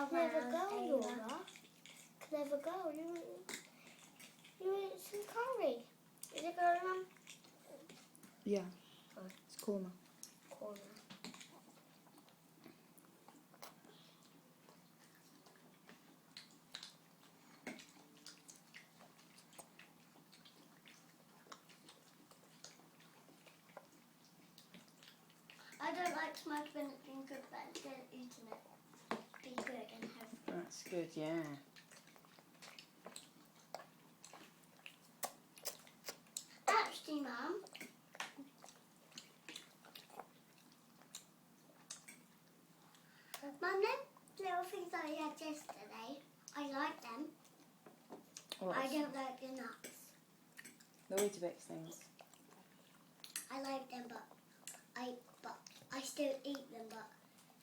Clever girl, Laura. Clever girl. You ate some curry. Is it curry, Mum? Yeah. Oh. It's korma. Corner. I don't like smoked when it's been cooked, but I'm still eating it. Be good and have. That's good, yeah. Actually, Mum. Mum, them little things that I had yesterday, I like them. What? I don't like the nuts. The Weetabix things. I like them, but I still eat them. But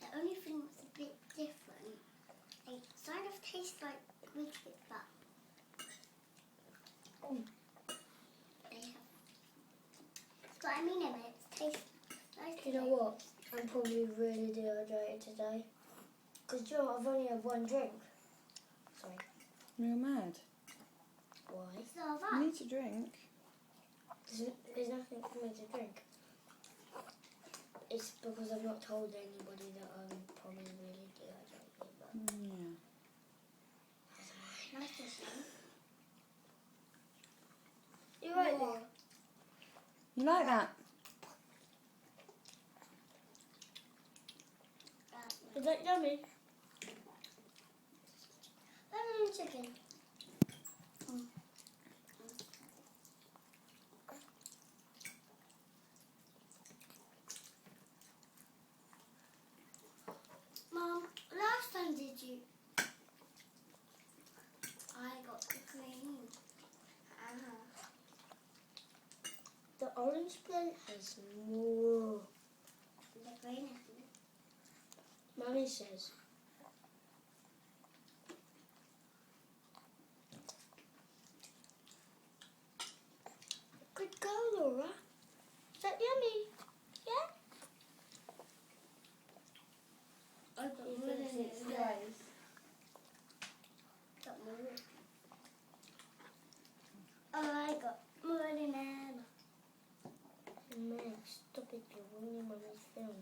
the only thing that's a bit different, they sort of taste like Weetabix, but they have. But I mean, it tastes like. You know what? I'm probably really dehydrated today. Because you know what? I've only had one drink. Sorry. You're mad. Why? You need to drink. There's nothing for me to drink. It's because I've not told anybody that I'm probably really dehydrated. But Yeah. nice to see. You're right there. You like that? Is that yummy? Lemon chicken. Mom, last time did you? I got the green. The orange plate has more. The green hasn't. Mummy says. Good girl, Laura. Is that yummy? Yeah? I got more in it, guys. Got more. Oh, I got more in it. Meg, stop it, you're ruining Mummy's film.